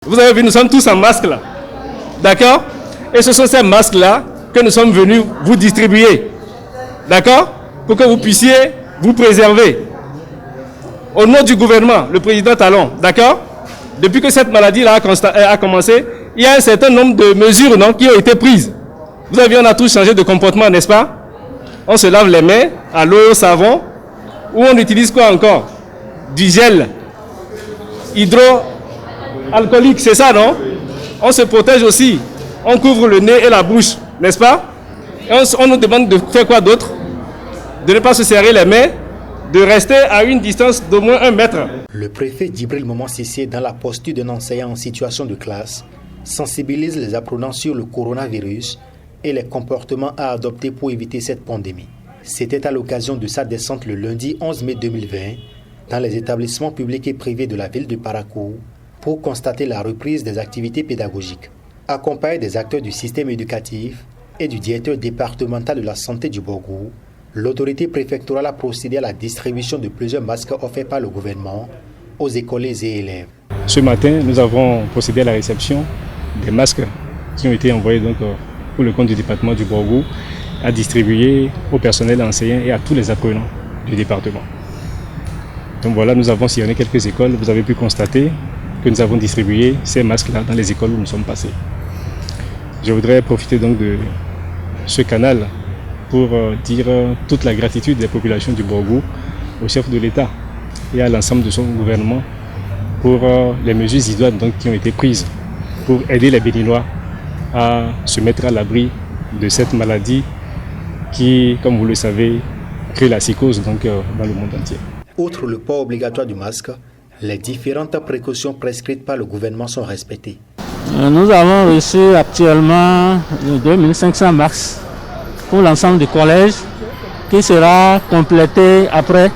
Vous avez vu, nous sommes tous en masque là. D'accord? Et ce sont ces masques-là que nous sommes venus vous distribuer. D'accord? Pour que vous puissiez vous préserver. Au nom du gouvernement, le président Talon, d'accord? Depuis que cette maladie-là a commencé, il y a un certain nombre de mesures qui ont été prises. Vous avez vu, on a tous changé de comportement, n'est-ce pas? On se lave les mains à l'eau et au savon. Ou on utilise quoi encore? Du gel hydroalcoolique, c'est ça, non? On se protège aussi. On couvre le nez et la bouche, n'est-ce pas? Et on nous demande de faire quoi d'autre? De ne pas se serrer les mains, de rester à une distance d'au moins 1 mètre. Le préfet Djibril Momon Cissé, dans la posture d'un enseignant en situation de classe, sensibilise les apprenants sur le coronavirus et les comportements à adopter pour éviter cette pandémie. C'était à l'occasion de sa descente le lundi 11 mai 2020 dans les établissements publics et privés de la ville de Parakou pour constater la reprise des activités pédagogiques. Accompagné des acteurs du système éducatif et du directeur départemental de la santé du Borgou, l'autorité préfectorale a procédé à la distribution de plusieurs masques offerts par le gouvernement aux écoliers et élèves. Ce matin, nous avons procédé à la réception des masques qui ont été envoyés pour le compte du département du Borgou à distribuer au personnel enseignant et à tous les apprenants du département. Donc voilà, nous avons sillonné quelques écoles. Vous avez pu constater que nous avons distribué ces masques-là dans les écoles où nous sommes passés. Je voudrais profiter donc de ce canal pour dire toute la gratitude des populations du Borgou au chef de l'État et à l'ensemble de son gouvernement pour les mesures idoines qui ont été prises pour aider les Béninois à se mettre à l'abri de cette maladie qui, comme vous le savez, crée la psychose dans le monde entier. Outre le port obligatoire du masque, les différentes précautions prescrites par le gouvernement sont respectées. Nous avons reçu actuellement 2500 masques pour l'ensemble du collège qui sera complété après.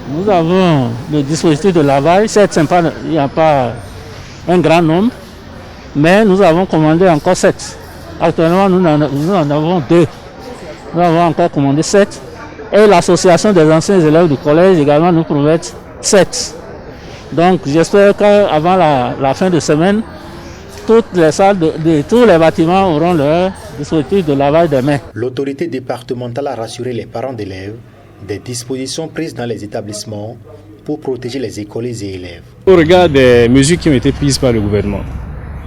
Nous avons le dispositif de lavage. C'est sympa, il n'y a pas un grand nombre, mais nous avons commandé encore 7. Actuellement, nous en avons 2. Nous avons encore commandé 7. Et l'association des anciens élèves du collège également nous promet 7. Donc j'espère qu'avant la fin de semaine, toutes les salles tous les bâtiments auront leur dispositif de lavage des mains. L'autorité départementale a rassuré les parents d'élèves des dispositions prises dans les établissements pour protéger les écoliers et élèves. Au regard des mesures qui ont été prises par le gouvernement,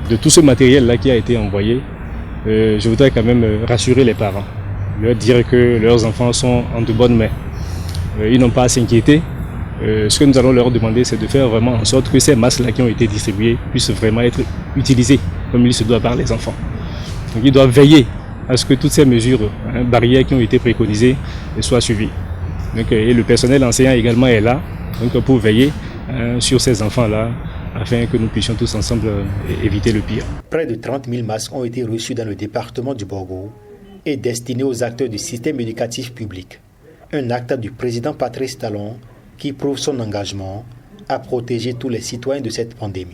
de tout ce matériel-là qui a été envoyé, je voudrais quand même rassurer les parents, leur dire que leurs enfants sont en de bonnes mains. Ils n'ont pas à s'inquiéter. Ce que nous allons leur demander, c'est de faire vraiment en sorte que ces masques-là qui ont été distribués puissent vraiment être utilisés comme il se doit par les enfants. Donc ils doivent veiller à ce que toutes ces mesures, barrières qui ont été préconisées, soient suivies. Donc, et le personnel enseignant également est là pour veiller sur ces enfants-là afin que nous puissions tous ensemble éviter le pire. Près de 30 000 masques ont été reçus dans le département du Borgou et destinés aux acteurs du système éducatif public. Un acte du président Patrice Talon qui prouve son engagement à protéger tous les citoyens de cette pandémie.